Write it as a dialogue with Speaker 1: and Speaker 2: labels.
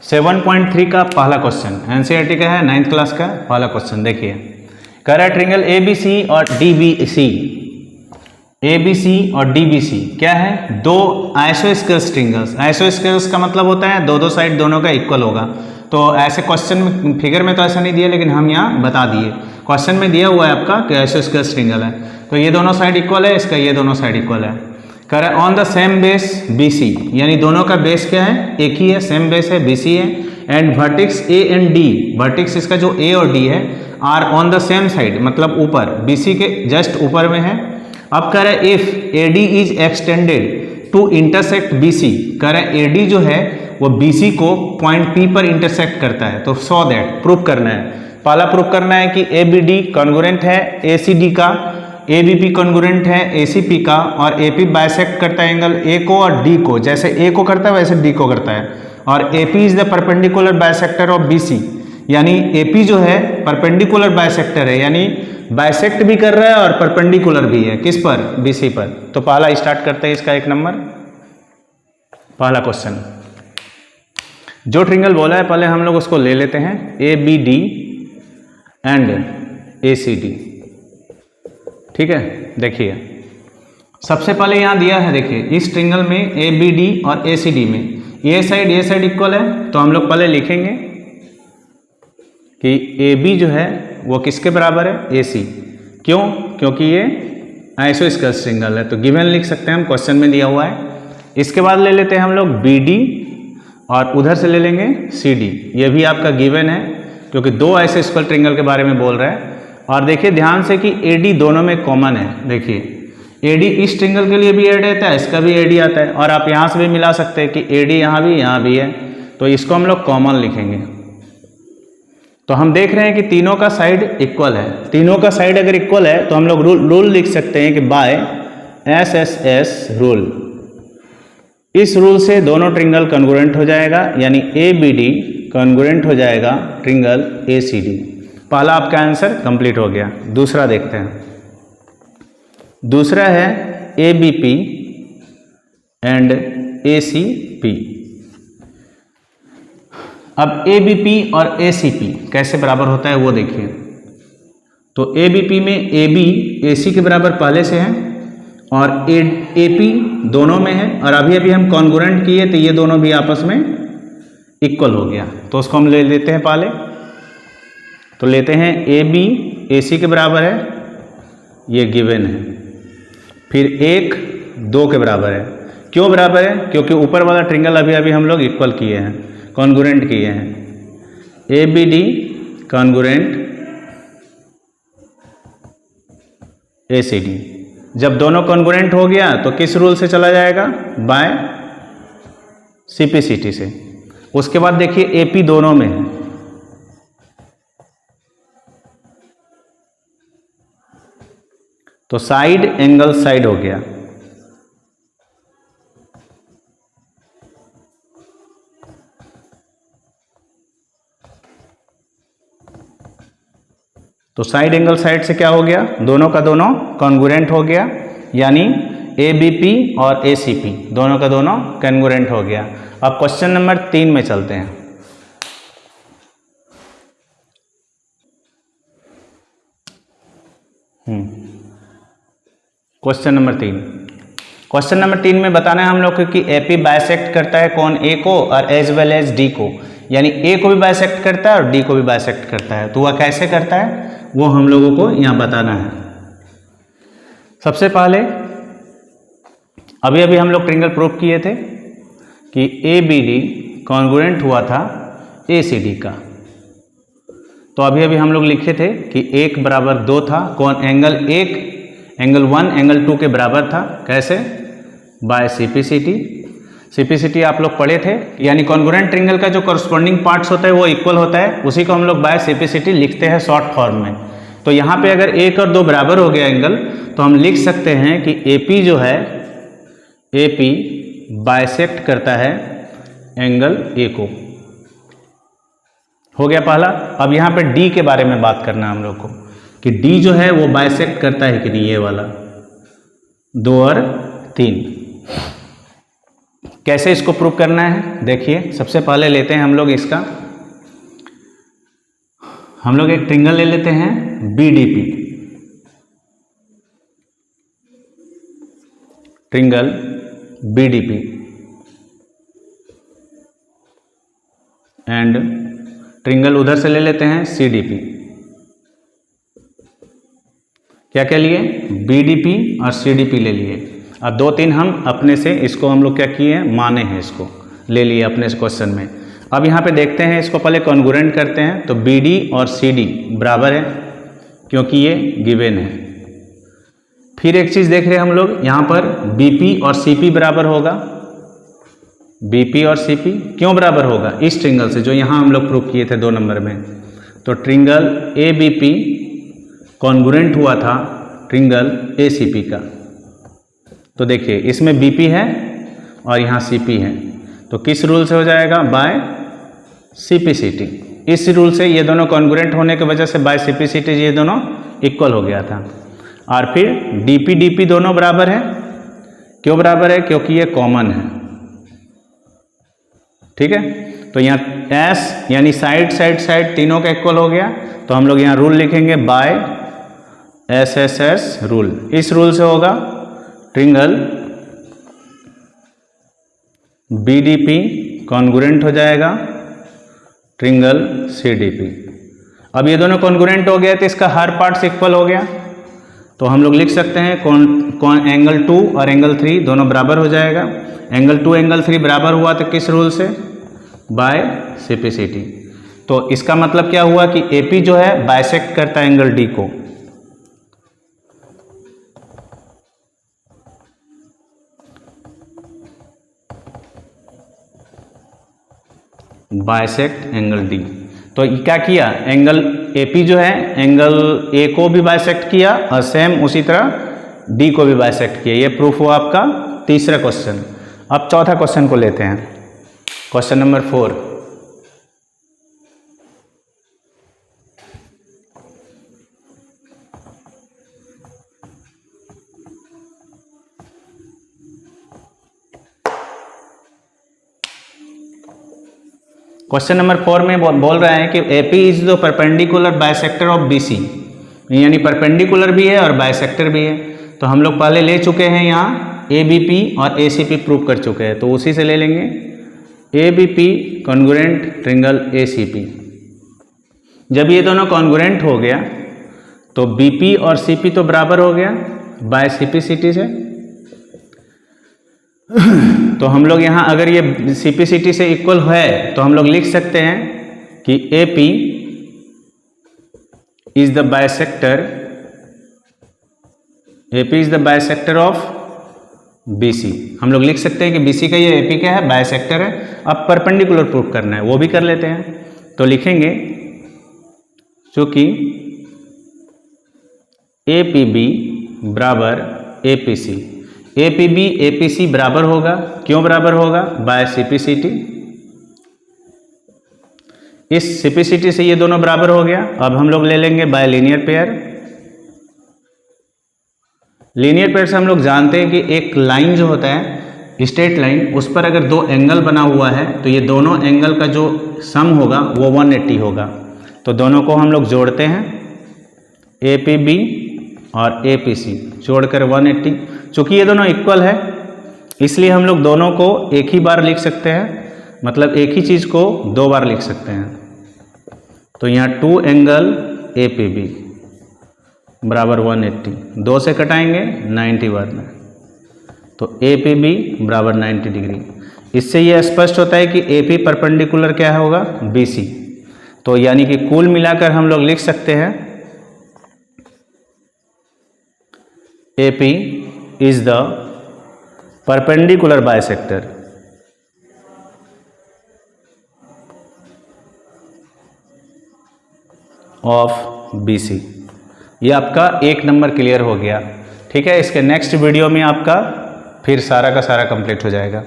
Speaker 1: 7.3 का पहला question NCERT का है, 9th क्लास का पहला क्वेश्चन। देखिए कह रहा है ट्रिंगल एबीसी और डीबीसी, एबीसी और डीबीसी क्या है, दो आइसोस्केलस ट्रिंगल्स। आइसोस्केलस का मतलब होता है दो साइड दोनों का इक्वल होगा। तो ऐसे क्वेश्चन में, फिगर में तो ऐसा नहीं दिया, लेकिन हम यहाँ बता दिए। क्वेश्चन में दिया हुआ है आपका कि आइसोस्केलस ट्रिंगल है, तो ये दोनों साइड इक्वल है, इसका ये दोनों साइड इक्वल है। कह रहा है on the same base BC, यानी दोनों का बेस क्या है, एक ही है, सेम बेस है, बीसी है। And vertex A and D, vertex इसका जो ए और डी है, are on the same side, मतलब ऊपर, बीसी के जस्ट ऊपर में है। अब कह रहा है if AD is extended to intersect BC, कह रहा है एडी जो है वो बीसी को पॉइंट पी पर इंटरसेक्ट करता है। तो सो दैट प्रूव करना है, पहला प्रूव करना है कि एबीडी कॉन्ग्रुएंट है एसीडी का, एबीपी कॉन्ग्रुएंट है एसीपी का, और एपी बाइसेक्ट करता है एंगल ए को और डी को, जैसे ए को करता है वैसे डी को करता है। और AP is the perpendicular bisector of BC, यानी एपी जो है परपेंडिकुलर बाइसेक्टर है, यानी बाइसेक्ट भी कर रहा है और परपेंडिकुलर भी है, किस पर, बीसी पर। तो पहला स्टार्ट करते हैं इसका 1 नंबर, पहला क्वेश्चन। जो ट्रिंगल बोला है पहले हम लोग उसको ले लेते हैं, A B D and A C D, ठीक है। देखिए सबसे पहले यहाँ दिया है, देखिए इस ट्रिंगल में ए बी डी और ए सी डी में ये साइड इक्वल है, तो हम लोग पहले लिखेंगे कि ए बी जो है वो किसके बराबर है, ए सी। क्यों, क्योंकि ये आइसोस्केलस ट्रिंगल है, तो गिवन लिख सकते हैं हम, क्वेश्चन में दिया हुआ है। इसके बाद ले लेते हैं हम लोग बी डी और उधर से ले लेंगे सी डी, ये भी आपका गिवन है क्योंकि दो आइसोस्केलस ट्रिंगल के बारे में बोल रहा है। और देखिए ध्यान से कि ए डी दोनों में कॉमन है, देखिए ए डी इस ट्रिंगल के लिए भी एड आता है, इसका भी ए डी आता है, और आप यहाँ से भी मिला सकते हैं कि ए डी यहाँ भी है, तो इसको हम लोग कॉमन लिखेंगे। तो हम देख रहे हैं कि तीनों का साइड इक्वल है, तीनों का साइड अगर इक्वल है तो हम लोग रूल लिख सकते हैं कि बाय एसएसएस रूल, इस रूल से दोनों ट्रिंगल कॉन्ग्रुएंट हो जाएगा, यानी ए बी डी कॉन्ग्रुएंट हो जाएगा ट्रिंगल ए सी डी। पहला आपका आंसर कंप्लीट हो गया। दूसरा देखते हैं, दूसरा है A B P and A C P. अब ए बी पी और ए सी पी कैसे बराबर होता है वो देखिए। तो ए बी पी में ए बी ए सी के बराबर पहले से है, और ए पी दोनों में है, और अभी अभी हम कॉन्ग्रुएंट किए तो ये दोनों भी आपस में इक्वल हो गया, तो उसको हम ले लेते हैं पहले। तो लेते हैं ए बी ए सी के बराबर है, ये गिवन है। फिर 1 2 के बराबर है। क्यों बराबर है, क्योंकि ऊपर वाला ट्रिंगल अभी अभी हम लोग इक्वल किए हैं, कॉन्ग्रुएंट किए हैं। A B D congruent A C D, जब दोनों कॉन्ग्रुएंट हो गया तो किस रूल से चला जाएगा, बाय सीपीसीटी से। उसके बाद देखिए एपी दोनों में है, तो साइड एंगल साइड हो गया। तो साइड एंगल साइड से क्या हो गया, दोनों का दोनों कॉन्ग्रुएंट हो गया, यानी ए बी पी और ए सी पी दोनों का दोनों कॉन्ग्रुएंट हो गया। अब क्वेश्चन नंबर 3 में चलते हैं। क्वेश्चन नंबर 3, क्वेश्चन नंबर 3 में बताना है हम लोग को कि एपी बाइसेक्ट करता है कौन, ए को, और एज वेल एज डी को, यानी ए को भी बाइसेक्ट करता है और डी को भी बाइसेक्ट करता है। तो वह कैसे करता है वो हम लोगों को यहाँ बताना है। सबसे पहले अभी अभी हम लोग ट्रिंगल प्रूफ किए थे कि ए बी डी कॉन्ग्रुएंट हुआ था ए सी डी का। तो अभी अभी हम लोग लिखे थे कि 1 बराबर 2 था, कौन, एंगल 1 एंगल 1 एंगल 2 के बराबर था, कैसे, बाय सीपीसीटी। सीपीसीटी आप लोग पढ़े थे, यानी कॉन्ग्रुएंट ट्रिंगल का जो कॉरस्पॉन्डिंग पार्ट्स होता है वो इक्वल होता है, उसी को हम लोग बाय सीपीसीटी लिखते हैं शॉर्ट फॉर्म में। तो यहाँ पे अगर 1 और 2 बराबर हो गया एंगल, तो हम लिख सकते हैं कि एपी जो है, एपी बाइसेक्ट करता है एंगल ए को। हो गया पहला। अब यहाँ पे डी के बारे में बात करना है हम लोग को कि डी जो है वो बाइसेक्ट करता है कि नहीं, ये वाला 2 और 3। कैसे इसको प्रूव करना है देखिए, सबसे पहले लेते हैं हम लोग एक ट्रिंगल ले लेते हैं BDP, triangle BDP and triangle उधर से ले लेते हैं सीडीपी। क्या क्या लिए? बीडीपी और सीडीपी ले लिए। अब 2-3 हम अपने से इसको हम लोग क्या किए हैं, माने हैं, इसको ले लिए अपने इस क्वेश्चन में। अब यहाँ पे देखते हैं, इसको पहले कॉन्ग्रुएंट करते हैं। तो BD और CD बराबर है क्योंकि ये गिवन है। फिर एक चीज़ देख रहे हैं हम लोग यहाँ पर BP और CP बराबर होगा। BP और CP क्यों बराबर होगा? इस ट्रिंगल से जो यहाँ हम लोग प्रूव किए थे 2 नंबर में। तो ट्रिंगल ABP कॉन्ग्रुएंट हुआ था ट्रिंगल ACP का। तो देखिए इसमें BP है और यहाँ CP है, तो किस रूल से हो जाएगा? Bye CPCT। इस रूल से ये दोनों कॉन्ग्रुएंट होने की वजह से बाय CPCT ये दोनों इक्वल हो गया था। और फिर DP DP दोनों बराबर है। क्यों बराबर है? क्योंकि ये कॉमन है। ठीक है, तो यहाँ S यानी साइड तीनों का इक्वल हो गया। तो हम लोग यहाँ रूल लिखेंगे बाय SSS रूल। इस रूल से होगा ट्रिंगल BDP कॉन्ग्रुएंट हो जाएगा ट्रिंगल CDP। अब ये दोनों कॉन्ग्रुएंट हो गया तो इसका हर पार्ट्स इक्वल हो गया। तो हम लोग लिख सकते हैं एंगल 2 और एंगल 3 दोनों बराबर हो जाएगा। एंगल 2 एंगल 3 बराबर हुआ तो किस रूल से? By CPCT। तो इसका मतलब क्या हुआ कि AP जो है बाइसेक्ट करता है एंगल D को। Bisect angle D। तो क्या किया? एंगल AP जो है एंगल A को भी बाइसेक्ट किया और सेम उसी तरह D को भी बाइसेक्ट किया। ये प्रूफ हुआ आपका तीसरा क्वेश्चन। अब चौथा क्वेश्चन को लेते हैं, क्वेश्चन नंबर 4। क्वेश्चन नंबर 4 में बोल रहा है कि AP is the perpendicular bisector of BC, यानी परपेंडिकुलर भी है और बाइसेक्टर भी है। तो हम लोग पहले ले चुके हैं, यहाँ ABP और ACP प्रूव कर चुके हैं, तो उसी से ले लेंगे ABP कॉन्ग्रुएंट ट्रिंगल ACP। जब ये दोनों कॉन्ग्रुएंट हो गया तो BP और CP तो बराबर हो गया बाय CPCT से। तो हम लोग यहाँ अगर ये CPCT से इक्वल है तो हम लोग लिख सकते हैं कि AP is the bisector of BC। हम लोग लिख सकते हैं कि BC का ये AP क्या है? बाइसेक्टर है। अब परपेंडिकुलर प्रूफ करना है, वो भी कर लेते हैं। तो लिखेंगे चूंकि APB बराबर APC, APB APC बराबर होगा। क्यों बराबर होगा? Bye CPCT। इस CPCT से ये दोनों बराबर हो गया। अब हम लोग ले लेंगे bye linear pair. Linear pair से हम लोग जानते हैं कि एक लाइन जो होता है स्ट्रेट लाइन, उस पर अगर 2 एंगल बना हुआ है तो ये दोनों एंगल का जो सम होगा वो 180 होगा। तो दोनों को हम लोग जोड़ते हैं, APB और APC जोड़कर 180। चूँकि ये दोनों इक्वल है इसलिए हम लोग दोनों को एक ही बार लिख सकते हैं, मतलब एक ही चीज़ को 2 बार लिख सकते हैं। तो यहाँ 2 एंगल APB बराबर 180, 2 से कटाएंगे 90 बाद में, तो APB बराबर 90 डिग्री। इससे ये स्पष्ट होता है कि AP परपेंडिकुलर क्या होगा? BC। तो यानी कि कुल मिलाकर हम लोग लिख सकते हैं AP is the perpendicular bisector of BC। ये आपका 1 नंबर क्लियर हो गया। ठीक है, इसके नेक्स्ट वीडियो में आपका फिर सारा का सारा कंप्लीट हो जाएगा।